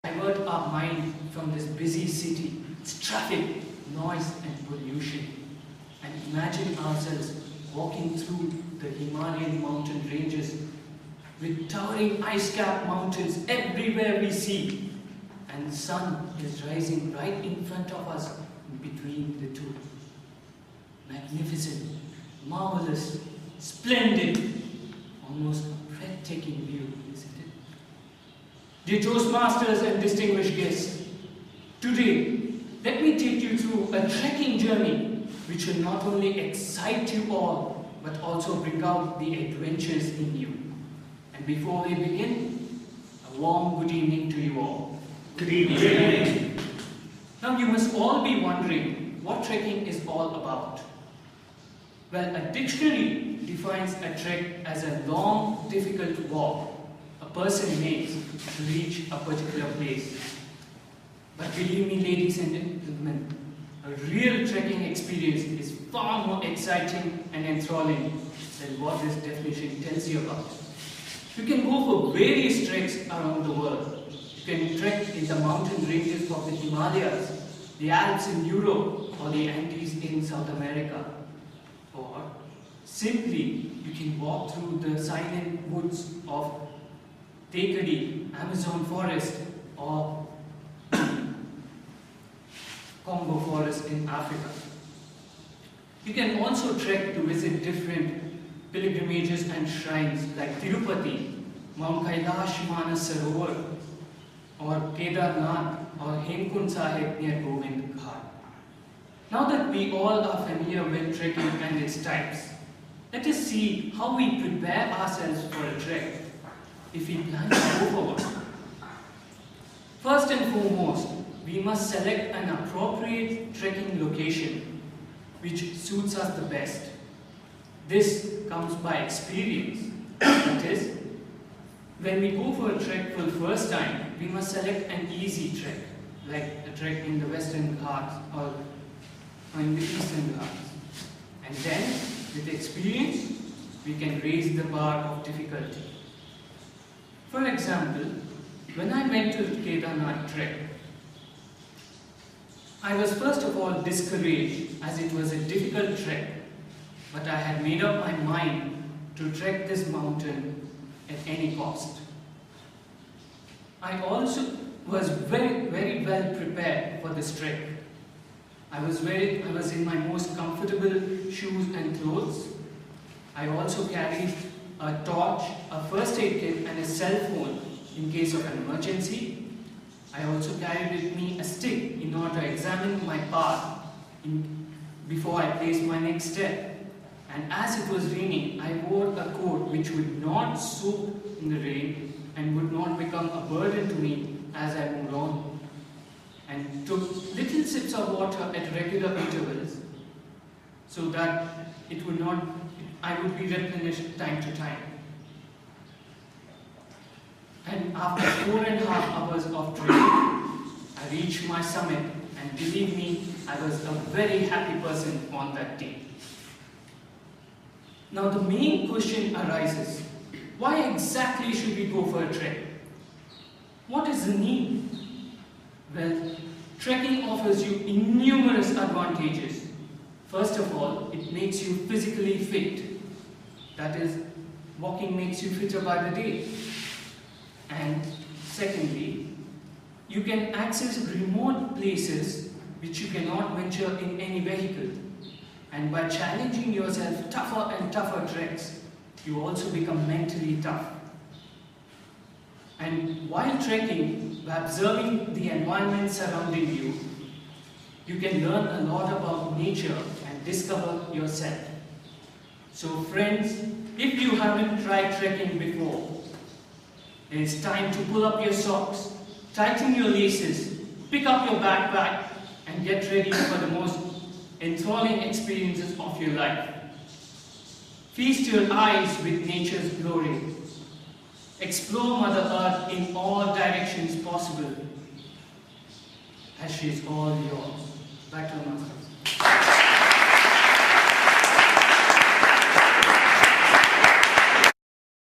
divert our mind from this busy city, its traffic, noise and pollution, and imagine ourselves walking through the Himalayan mountain ranges with towering ice-capped mountains everywhere we see, and the sun is rising right in front of us between the two. Magnificent, marvelous, splendid, almost a breathtaking view, isn't it? Dear Toastmasters and distinguished guests, today let me take you through a trekking journey which will not only excite you all but also bring out the adventures in you. And before we begin, a warm good evening to you all. Good evening. Now you must all be wondering what trekking is all about. Well, a dictionary defines a trek as a long, difficult walk a person makes to reach a particular place. But believe me, ladies and gentlemen, a real trekking experience is far more exciting and enthralling than what this definition tells you about. You can go for various treks around the world. You can trek in the mountain ranges of the Himalayas, the Alps in Europe, or the Andes in South America. Or simply, you can walk through the silent woods of Tekadi, Amazon forest, or Congo forest in Africa. You can also trek to visit different pilgrimages and shrines like Tirupati, Mount Kailash Manas Sarovar, or Kedarnath, or Hemkund Sahib near Govind Ghat. Now that we all are familiar with trekking and its types, let us see how we prepare ourselves for a trek if we plan to go for one. First and foremost, we must select an appropriate trekking location which suits us the best. This comes by experience. That is, when we go for a trek for the first time, we must select an easy trek, like a trek in the Western Ghats or in the Eastern Ghats. And then, with experience, we can raise the bar of difficulty. For example, when I went to Kedarnath trek, I was first of all discouraged as it was a difficult trek, but I had made up my mind to trek this mountain at any cost. I also was very well prepared for this trek. I was in my most comfortable shoes and clothes. I also carried a torch, a first aid kit and a cell phone in case of an emergency. I also carried with me a stick in order to examine my path before I placed my next step. And as it was raining, I wore a coat which would not soak in the rain and would not become a burden to me as I moved on. And took little sips of water at regular intervals so that I would be replenished time to time. And after 4.5 hours of trekking, I reached my summit, and believe me, I was a very happy person on that day. Now the main question arises, why exactly should we go for a trek? What is the need? Well, trekking offers you numerous advantages. First of all, it makes you physically fit. That is, walking makes you fitter by the day. And secondly, you can access remote places which you cannot venture in any vehicle. And by challenging yourself tougher and tougher treks, you also become mentally tough. And while trekking, by observing the environment surrounding you, you can learn a lot about nature and discover yourself. So friends, if you haven't tried trekking before, it's time to pull up your socks, tighten your laces, pick up your backpack, and get ready for the most enthralling experiences of your life. Feast your eyes with nature's glory. Explore Mother Earth in all directions possible, as she is all yours. Back to Martand.